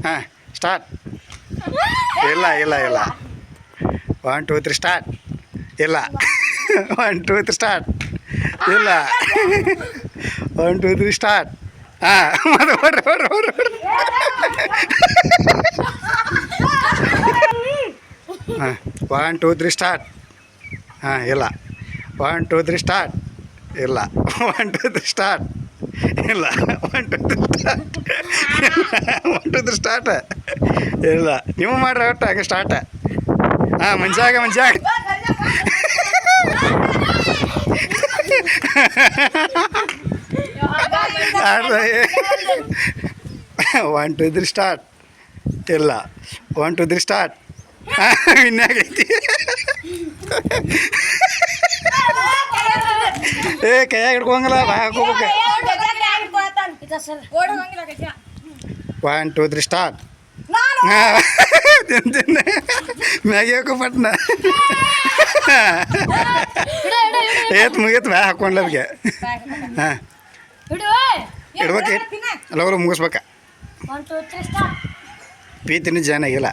ಹಾಂ ಸ್ಟಾರ್ಟ್. ಇಲ್ಲ 1 2 3 ಸ್ಟಾರ್ಟ್. ಇಲ್ಲ 1 2 3 ಸ್ಟಾರ್ಟ್. ಇಲ್ಲ 1 2 3 ಸ್ಟಾರ್ಟ್. ಹಾಂ ಮತ್ತೆ ಹೊಡ್ರಿ. ಹಾಂ 1 2 3 ಸ್ಟಾರ್ಟ್. ಹಾಂ ಇಲ್ಲ 1 2 3 ಸ್ಟಾರ್ಟ್. ಇಲ್ಲ 1 2 3 ಸ್ಟಾರ್ಟ್. ಇಲ್ಲ 1 2 3 ಸ್ಟಾರ್ಟ್. 1 2 3 ಸ್ಟಾರ್ಟ್. ಇಲ್ಲ ನೀವು ಮಾಡ್ರಿ ಒಟ್ಟು ಹಾಗೆ ಸ್ಟಾರ್ಟ್. ಹಾಂ ಮಂಜಾಗ 1 2 3 ಸ್ಟಾರ್ಟ್. ಇಲ್ಲ 1 2 3 ಸ್ಟಾರ್ಟ್. ಇನ್ನಾಗೈತಿ ಕೈಯಾಗ ಹಿಡ್ಕೊಂಗಲ್ಲ ಹಾಕೋಬೇಕು. 1 2 3 ಸ್ಟಾರ್ಟ್. ತಿನ್ನ ಮ್ಯಾಗಿ ಹಾಕೋ ಪಟ್ನ ಮುಗಿತು ಬ್ಯಾ ಹಾಕೊಂಡ್ಲ ಅದಕ್ಕೆ. ಹಾಂ ಇಡ್ಬೇಕು ಅಲ್ಲ ಅವರು ಮುಗಿಸ್ಬೇಕ. ಪೀತಿನ ಜನ ಆಗಿಲ್ಲ.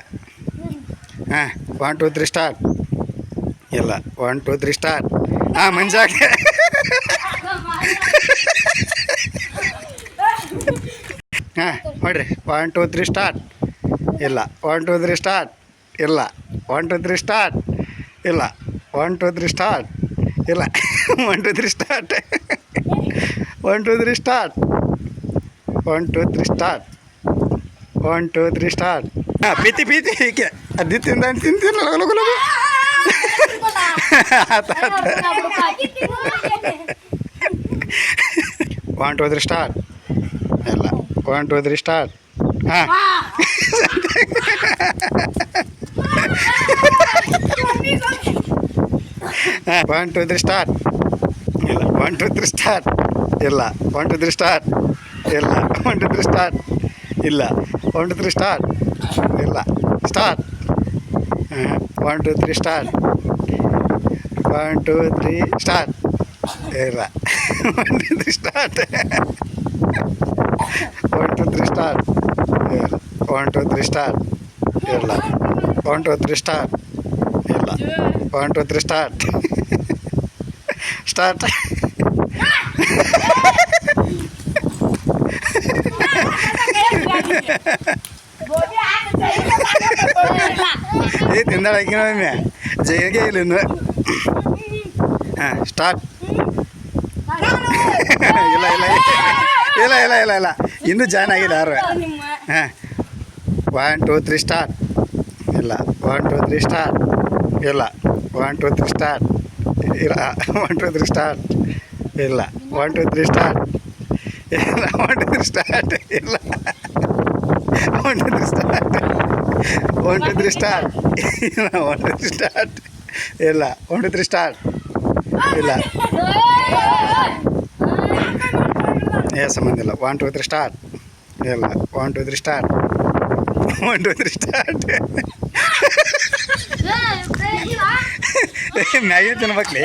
ಹಾಂ 1 2 3 ಸ್ಟಾರ್ಟ್. ಇಲ್ಲ 1 2 3 ಸ್ಟಾರ್ಟ್. ಹಾಂ ಮಂಜಾಗ ಹಾಂ ನೋಡ್ರಿ 1 2 3 ಸ್ಟಾರ್ಟ್. ಇಲ್ಲ 1 2 3 ಸ್ಟಾರ್ಟ್. ಇಲ್ಲ 1 2 3 ಸ್ಟಾರ್ಟ್. ಇಲ್ಲ 1 2 3 ಸ್ಟಾರ್ಟ್. ಇಲ್ಲ 1 2 3 ಸ್ಟಾರ್ಟ್. 1 2 3 ಸ್ಟಾರ್ಟ್. 1 2 3 ಸ್ಟಾರ್ಟ್. 1 2 3 ಸ್ಟಾರ್ಟ್. ಹಾಂ ಪೀತಿ ಹೀಗೆ ಅದು ತಿಂತೀನಿ ಲಗು ಆತ 1 2 3 ಸ್ಟಾರ್ಟ್. ಇಲ್ಲ 1 2 3 ಸ್ಟಾರ್ಟ್. ಹಾಂ 1 2 3 ಸ್ಟಾರ್ಟ್. ಇಲ್ಲ 1 2 3 ಸ್ಟಾರ್ಟ್. ಇಲ್ಲ 1 2 3 ಸ್ಟಾರ್ಟ್. ಇಲ್ಲ 1 2 3 ಸ್ಟಾರ್ಟ್. ಇಲ್ಲ 1 2 3 ಸ್ಟಾರ್ಟ್. ಇಲ್ಲ ಸ್ಟಾರ್ಟ್. 1 2 3 ಸ್ಟಾರ್ಟ್. 1 2 3 ಸ್ಟಾರ್ಟ್. ಇಲ್ಲ 1 2 3 ಸ್ಟಾರ್ಟ್. 1 2 3 ಸ್ಟಾರ್ಟ್. ಇಲ್ಲ 1 2 3 ಸ್ಟಾರ್ಟ್. ಇಲ್ಲ 1 2 3 ಸ್ಟಾರ್ಟ್. ಇಲ್ಲ 1 2 3 ಸ್ಟಾರ್ಟ್. ಸ್ಟಾರ್ಟ್. ತಿಂದಾಳ ಹಾಕಿನೊಮ್ಮೆ ಜೈಗೆ ಇಲ್ಲ. ಹಾಂ ಸ್ಟಾರ್ಟ್. ಇಲ್ಲ ಇನ್ನೂ ಜಾಯ್ನ್ ಆಗಿಲ್ಲ ಯಾರು. ಹಾಂ 1 2 3 ಸ್ಟಾರ್ಟ್. ಇಲ್ಲ 1 2 3 ಸ್ಟಾರ್ಟ್. ಇಲ್ಲ 1 2 3 ಸ್ಟಾರ್ಟ್. ಇಲ್ಲ 1 2 3 ಸ್ಟಾರ್ಟ್. ಇಲ್ಲ 1 2 3 ಸ್ಟಾರ್ಟ್. ಇಲ್ಲ 1 2 3 ಸ್ಟಾರ್ಟ್. ಇಲ್ಲ 1 2 3 ಸ್ಟಾರ್ಟ್. 1 2 3 ಸ್ಟಾರ್ಟ್. ಇಲ್ಲ 1 2 3 ಸ್ಟಾರ್ಟ್. ಇಲ್ಲ 1 2 3 ಸ್ಟಾರ್ಟ್. ಇಲ್ಲ ಸಂಬಂಧ ಇಲ್ಲ. 1 2 3 ಸ್ಟಾರ್ಟ್. ಇಲ್ಲ 1 2 3 ಸ್ಟಾರ್ಟ್. 1 2 3 ಸ್ಟಾರ್ಟ್. ಮ್ಯಾಗಿ ತಿನ್ಬೇಕ್ಲಿ.